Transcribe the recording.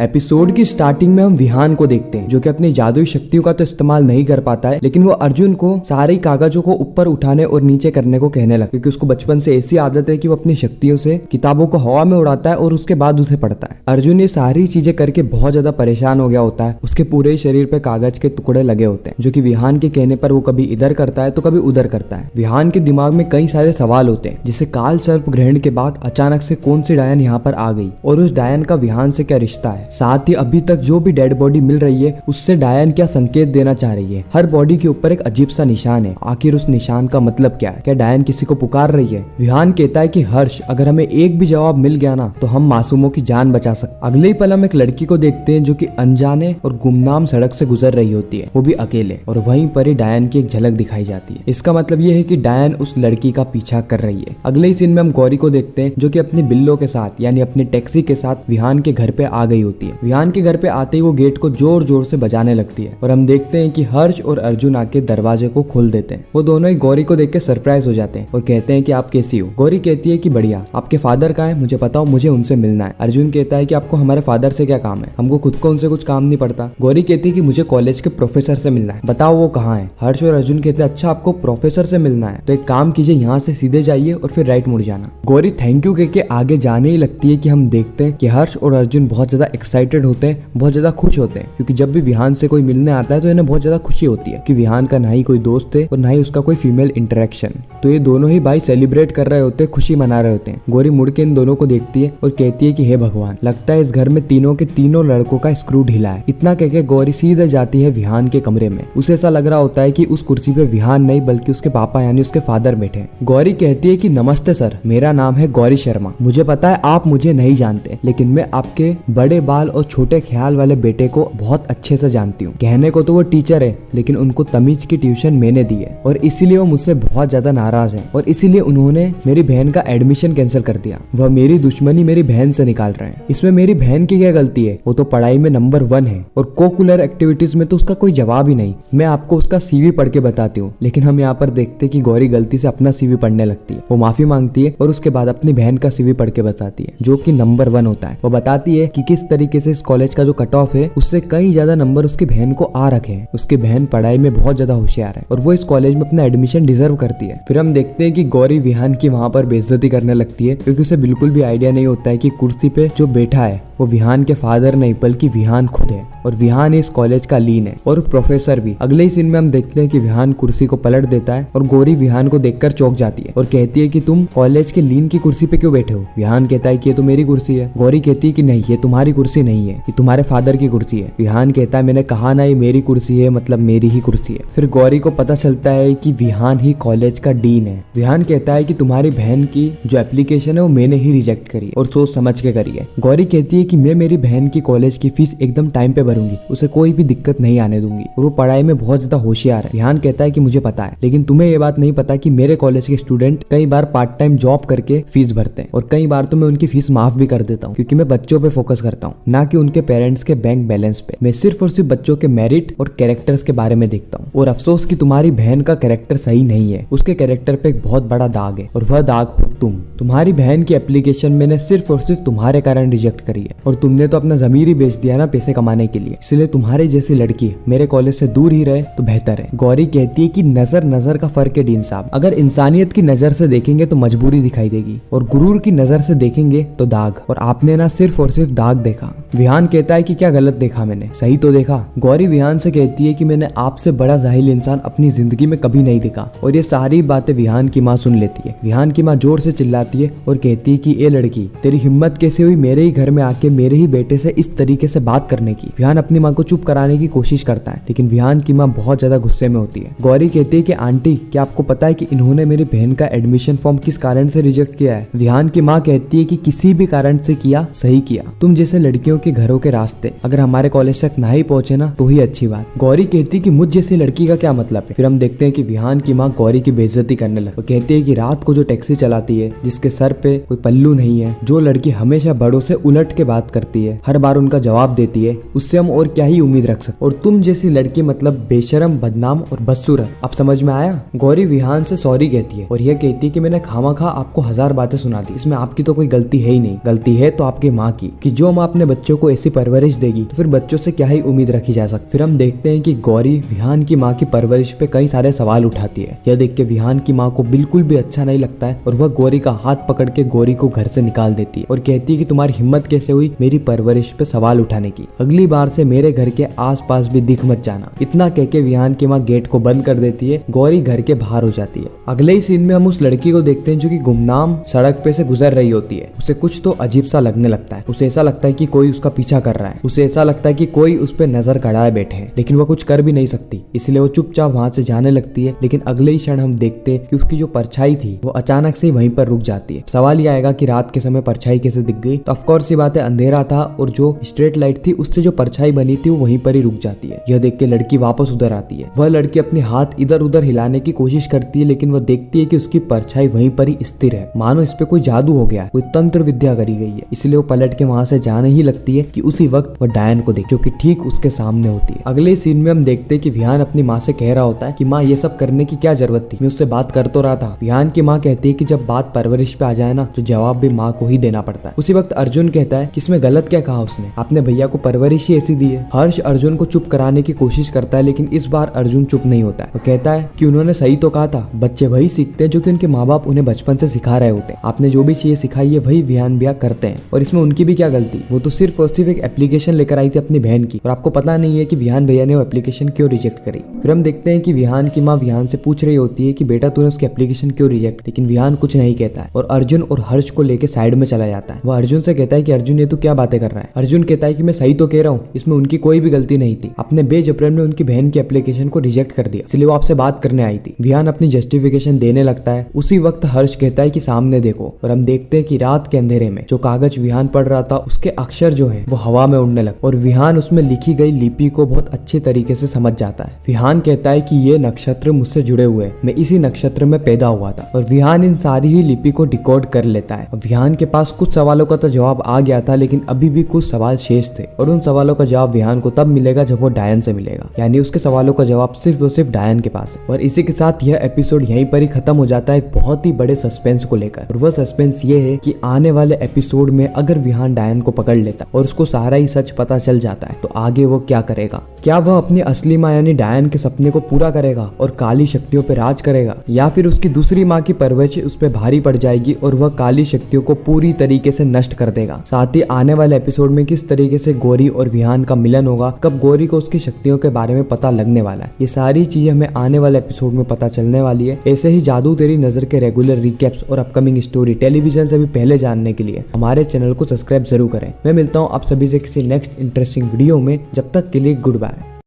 Episode की starting में हम विहान को देखते हैं जो कि अपनी जादुई शक्तियों का तो इस्तेमाल नहीं कर पाता है, लेकिन वो अर्जुन को सारे कागजों को ऊपर उठाने और नीचे करने को कहने लगा, क्योंकि उसको बचपन से ऐसी आदत है कि वो अपनी शक्तियों से किताबों को हवा में उड़ाता है और उसके बाद उसे पढ़ता है। अर्जुन ये सारी चीजें करके बहुत ज्यादा परेशान हो गया होता है। उसके पूरे शरीर पे कागज के टुकड़े लगे होते हैं जो कि विहान के कहने पर वो कभी इधर करता है तो कभी उधर करता है। विहान के दिमाग में कई सारे सवाल होते हैं, जैसे काल सर्प ग्रहण के बाद अचानक से कौन सी डायन यहाँ पर आ गई और उस डायन का विहान से क्या रिश्ता है। साथ ही अभी तक जो भी डेड बॉडी मिल रही है उससे डायन क्या संकेत देना चाह रही है। हर बॉडी के ऊपर एक अजीब सा निशान है, आखिर उस निशान का मतलब क्या है। क्या डायन किसी को पुकार रही है। विहान कहता है कि हर्ष, अगर हमें एक भी जवाब मिल गया ना तो हम मासूमों की जान बचा सकते। अगले ही पल हम एक लड़की को देखते हैं जो कि अनजाने और गुमनाम सड़क से गुजर रही होती है, वो भी अकेले, और वहीं पर ही डायन की एक झलक दिखाई जाती है। इसका मतलब ये है कि डायन उस लड़की का पीछा कर रही है। अगले ही सीन में हम गौरी को देखते हैं जो कि अपनी बिल्लो के साथ यानी अपनी टैक्सी के साथ विहान के घर पे आ गई होती है। विहान के घर पे आते ही वो गेट को जोर जोर से बजाने लगती है और हम देखते हैं कि हर्ष और अर्जुन आके दरवाजे को खोल देते हैं। वो दोनों ही गौरी को देख के सरप्राइज हो जाते हैं और कहते हैं कि आप कैसी हो। गौरी कहती है कि बढ़िया। आपके फादर कहाँ है, मुझे बताओ, मुझे उनसे मिलना है। अर्जुन कहता है कि आपको हमारे फादर से क्या काम है, हमको खुद को उनसे कुछ काम नहीं पड़ता। गौरी कहती है कि मुझे कॉलेज के प्रोफेसर से मिलना है, बताओ वो कहाँ है। हर्ष और अर्जुन कहते हैं अच्छा आपको प्रोफेसर से मिलना है तो एक काम कीजिए, यहाँ से सीधे जाइए और फिर राइट मुड़ जाना। गौरी थैंक यू कह के आगे जाने ही लगती है कि हम देखते हैं कि हर्ष और अर्जुन बहुत ज्यादा एक्साइटेड होते हैं, बहुत ज्यादा खुश होते हैं, क्योंकि जब भी विहान से कोई मिलने आता है तो इन्हें बहुत ज्यादा खुशी होती है कि विहान का ना ही कोई दोस्त है और ना ही उसका कोई फीमेल इंटरेक्शन। तो ये दोनों ही भाई सेलिब्रेट कर रहे होते हैं, खुशी मना रहे होते हैं। गौरी मुड़ के इन दोनों को देखती है और कहती है कि हे भगवान, लगता है इस घर में तीनों के तीनों लड़कों का स्क्रू ढीला है। इतना कह के गौरी सीधे जाती है विहान के कमरे में। उसे ऐसा लग रहा होता है कि उस कुर्सी पे विहान नहीं बल्कि उसके पापा यानी उसके फादर बैठे हैं। गौरी कहती है कि नमस्ते सर, मेरा नाम है गौरी शर्मा। मुझे पता है आप मुझे नहीं जानते, लेकिन मैं आपके बड़े बाल और छोटे ख्याल वाले बेटे को बहुत अच्छे से जानती हूँ। कहने को तो वो टीचर है, लेकिन उनको तमीज की ट्यूशन मैंने दी है और इसीलिए वो मुझसे बहुत ज्यादा नाराज है और इसीलिए उन्होंने मेरी बहन का एडमिशन कैंसिल कर दिया। वह मेरी दुश्मनी मेरी बहन से निकाल रहे हैं। इसमें मेरी बहन की क्या गलती है, वो तो पढ़ाई में नंबर 1 है और कोकुलर एक्टिविटीज में तो उसका कोई जवाब ही नहीं। मैं आपको उसका सीवी पढ़ के बताती हूँ। लेकिन हम यहाँ पर देखते कि गौरी गलती से अपना सीवी पढ़ने लगती है। वो माफी मांगती है और उसके बाद अपनी बहन का सीवी पढ़ के बताती है जो कि नंबर 1 होता है। वो बताती है कि किस तरीके से इस कॉलेज का जो कट ऑफ है उससे कई ज्यादा नंबर उसकी बहन को आ रखे हैं। उसकी बहन पढ़ाई में बहुत ज्यादा होशियार है और वो इस कॉलेज में अपना एडमिशन डिजर्व करती है। फिर हम देखते हैं कि गौरी विहान की वहां पर बेइज्जती करने लगती है, क्योंकि उसे बिल्कुल भी आइडिया नहीं होता है कि कुर्सी पे जो बैठा है वो विहान के फादर नहीं बल्कि विहान खुद है और विहान इस कॉलेज का लीन है और प्रोफेसर भी। अगले ही सीन में हम देखते हैं कि विहान कुर्सी को पलट देता है और गौरी विहान को देखकर चौंक जाती है और कहती है कि तुम कॉलेज के लीन की कुर्सी पे क्यों बैठे हो। विहान कहता है कि ये तो मेरी कुर्सी है। गौरी कहती है कि नहीं, ये तुम्हारी कुर्सी नहीं है, ये तुम्हारे फादर की कुर्सी है। विहान कहता है मैंने कहा ना ये मेरी कुर्सी है, मतलब मेरी ही कुर्सी है। फिर गौरी को पता चलता है कि विहान ही कॉलेज का डीन है। विहान कहता है कि तुम्हारी बहन की जो एप्लीकेशन है वो मैंने ही रिजेक्ट करी और सोच समझ के करी है। गौरी कहती है कि मैं मेरी बहन की कॉलेज की फीस एकदम टाइम पे भरूंगी, उसे कोई भी दिक्कत नहीं आने दूंगी और वो पढ़ाई में बहुत ज्यादा होशियार है। विहान कहता है कि मुझे पता है, लेकिन तुम्हें ये बात नहीं पता कि मेरे कॉलेज के स्टूडेंट कई बार पार्ट टाइम जॉब करके फीस भरते हैं और कई बार तो मैं उनकी फीस माफ भी कर देता हूँ, क्योंकि मैं बच्चों पे फोकस करता हूँ ना कि उनके पेरेंट्स के बैंक बैलेंस पे। मैं सिर्फ और सिर्फ बच्चों के मेरिट और कैरेक्टर्स के बारे में देखता हूँ। और अफसोस कि तुम्हारी बहन का कैरेक्टर सही नहीं है, उसके कैरेक्टर पे एक बहुत बड़ा दाग है और वह दाग हो तुम। तुम्हारी बहन की एप्लीकेशन मैंने सिर्फ और सिर्फ तुम्हारे कारण रिजेक्ट करी है और तुमने तो अपना जमीर ही बेच दिया ना पैसे कमाने के लिए। इसलिए तुम्हारे जैसी लड़की मेरे कॉलेज से दूर ही रहे तो बेहतर है। गौरी कहती है कि नजर नजर का फर्क है डीन साहब। अगर इंसानियत की नजर से देखेंगे तो मजबूरी दिखाई देगी और गुरूर की नजर से देखेंगे तो दाग, और आपने ना सिर्फ और सिर्फ दाग देखा। विहान कहता है कि क्या गलत देखा मैंने, सही तो देखा। गौरी विहान से कहती है कि मैंने आपसे बड़ा जाहिल इंसान अपनी जिंदगी में कभी नहीं देखा। और ये सारी बातें विहान की माँ सुन लेती है। विहान की माँ जोर से चिल्लाती है और कहती है कि ए लड़की, तेरी हिम्मत कैसे हुई मेरे ही घर में आके मेरे ही बेटे से इस तरीके से बात करने की। विहान अपनी माँ को चुप कराने की कोशिश करता है, लेकिन विहान की माँ बहुत ज्यादा गुस्से में होती है। गौरी कहती है कि आंटी, क्या आपको पता है कि इन्होंने मेरी बहन का एडमिशन फॉर्म किस कारण से रिजेक्ट किया है। विहान की माँ कहती है कि किसी भी कारण से किया, सही किया। तुम जैसे लड़कियों के घरों के रास्ते अगर हमारे कॉलेज तक ना ही पहुंचे ना तो ही अच्छी बात। गौरी कहती है कि मुझ जैसी लड़की का क्या मतलब है। फिर हम देखते हैं कि विहान की माँ गौरी की बेइज्जती करने लगी। वो कहती है कि रात को जो टैक्सी चलाती है, जिसके सर पे कोई पल्लू नहीं है, जो लड़की हमेशा बड़ों से उलट के बात करती है, हर बार उनका जवाब देती है, उससे हम और क्या ही उम्मीद रख सकते। और तुम जैसी लड़की मतलब बेशरम, बदनाम और बदसूरत। अब समझ में आया? गौरी विहान से सॉरी कहती है और यह कहती है कि मैंने खामखा आपको 1000 बातें सुना दी, इसमें आपकी तो कोई गलती है ही नहीं। गलती है तो आपकी माँ की, कि जो माँ अपने बच्चों को ऐसी परवरिश देगी तो फिर बच्चों से क्या ही उम्मीद रखी जा सकती। फिर हम देखते हैं कि गौरी विहान की माँ की परवरिश पे कई सारे सवाल उठाती है। यह देख के विहान की माँ को बिल्कुल भी अच्छा नहीं लगता है और वह गौरी का हाथ पकड़ के गौरी को घर से निकाल देती है और कहती है कि तुम्हारी हिम्मत कैसे हुई मेरी परवरिश पे सवाल उठाने की, अगली बार से मेरे घर के आसपास भी दिख मत जाना। इतना कह के विहान की माँ गेट को बंद कर देती है। गौरी घर के बाहर हो जाती है। अगले ही सीन में हम उस लड़की को देखते हैं जो कि गुमनाम सड़क पे से गुजर रही होती है। उसे कुछ तो अजीब सा लगने लगता है। उसे ऐसा लगता है कि कोई उसका पीछा कर रहा है। उसे ऐसा लगता है कि कोई उस पे नजर गड़ाए बैठे हैं, लेकिन वह कुछ कर भी नहीं सकती, इसलिए वो चुपचाप वहां से जाने लगती है। लेकिन अगले ही क्षण हम देखते हैं कि उसकी जो परछाई थी वो अचानक से वहीं पर रुक जाती है। सवाल ये आएगा कि रात के समय परछाई कैसे दिख गई? तो ऑफकोर्स ये बात है, अंधेरा था और जो स्ट्रीट लाइट थी उससे जो परछाई बनी थी वो वहीं पर ही रुक जाती है। यह देख के लड़की वापस उधर आती है। वह लड़की अपने हाथ इधर उधर हिलाने की कोशिश करती है, लेकिन वह देखती है कि उसकी परछाई वहीं पर ही स्थिर है, मानो इस पे कोई जादू हो गया है, कोई तंत्र विद्या करी गई है। इसलिए वो पलट के वहां से जाने ही लगती है कि उसी वक्त वह डायन को देख, जो कि ठीक उसके सामने होती है। अगले सीन में हम देखते हैं कि विहान अपनी माँ से कह रहा होता है कि माँ ये सब करने की क्या जरूरत थी, मैं उससे बात कर तो रहा था। विहान की माँ कहती है कि जब बात परवरिश पे आ जाए ना तो जवाब भी माँ को ही देना पड़ता है। उसी वक्त अर्जुन कहता है कि इसमें गलत क्या कहा उसने, अपने भैया को परवरिश ही ऐसी दी है। हर्ष अर्जुन को चुप कराने की कोशिश करता है, लेकिन इस बार अर्जुन चुप नहीं होता है। वो कहता है कि उन्होंने सही तो कहा था, बच्चे वही सीखते हैं जो कि उनके माँ बाप उन्हें बचपन से सिखा रहे होते हैं। आपने जो भी चीजें सिखाई है वही विहान भैया करते हैं और इसमें उनकी भी क्या गलती, वो तो सिर्फ और सिर्फ एक एप्लीकेशन लेकर आई थी अपनी बहन की और आपको पता नहीं है कि विहान भैया ने वो एप्लीकेशन क्यों रिजेक्ट करी। फिर हम देखते हैं कि विहान की माँ विहान से पूछ रही होती है कि बेटा तूने उसकी एप्लीकेशन क्यों रिजेक्ट, लेकिन विहान कुछ नहीं कहता है और अर्जुन और हर्ष को लेकर साइड में चला जाता है। वह अर्जुन से कहता है कि अर्जुन ये तू क्या बातें कर रहा है? अर्जुन कहता है कि मैं सही तो कह रहा हूँ, इसमें उनकी कोई भी गलती नहीं थी, अपने बेजबरन में उनकी बहन की एप्लीकेशन को रिजेक्ट कर दिया, इसलिए वो आपसे बात करने आई थी। विहान अपनी जस्टिफिकेशन देने लगता है। उसी वक्त हर्ष कहता है कि सामने देखो और हम देखते हैं कि रात के अंधेरे में जो कागज विहान पढ़ रहा था उसके अक्षर जो है वो हवा में उड़ने लगे और विहान उसमें लिखी गई लिपि को बहुत अच्छे तरीके से समझ जाता है। विहान कहता है कि ये नक्षत्र मुझसे जुड़े हुए हैं, मैं इसी नक्षत्र में पैदा हुआ था और विहान इन सारी ही लिपि को डिकोड कर लेता है। विहान के पास कुछ सवालों का तो जवाब आ गया था, लेकिन अभी भी कुछ सवाल शेष थे और उन सवालों का जवाब विहान को तब मिलेगा जब वो डायन से मिलेगा, यानी उसके सवालों का जवाब सिर्फ और सिर्फ डायन के पास है। और इसी के साथ यह एपिसोड यहीं पर ही खत्म हो जाता है एक बहुत ही बड़े सस्पेंस को लेकर। और वह सस्पेंस ये है कि आने वाले एपिसोड में अगर विहान डायन को पकड़ लेता और उसको सारा ही सच पता चल जाता है तो आगे वो क्या करेगा? क्या वह अपनी असली माँ यानी डायन के सपने को पूरा करेगा और काली शक्तियों पर राज करेगा, या फिर उसकी दूसरी माँ की परवरिश उस पर भारी पड़ जाएगी और वह काली शक्तियों को पूरी तरीके से नष्ट कर देगा? साथ ही आने वाले एपिसोड में किस तरीके से गौरी और विहान का मिलन होगा, कब गौरी को उसकी शक्तियों के बारे में पता लगने वाला है, ये सारी चीजें हमें आने वाले एपिसोड में पता चलने वाली है। ऐसे ही जादू तेरी नजर के रेगुलर रिकैप्स और अपकमिंग स्टोरी टेलीविजन से भी पहले जानने के लिए हमारे चैनल को सब्सक्राइब जरूर करें। मैं मिलता हूँ आप सभी से किसी नेक्स्ट इंटरेस्टिंग वीडियो में, जब तक के लिए गुड बाय।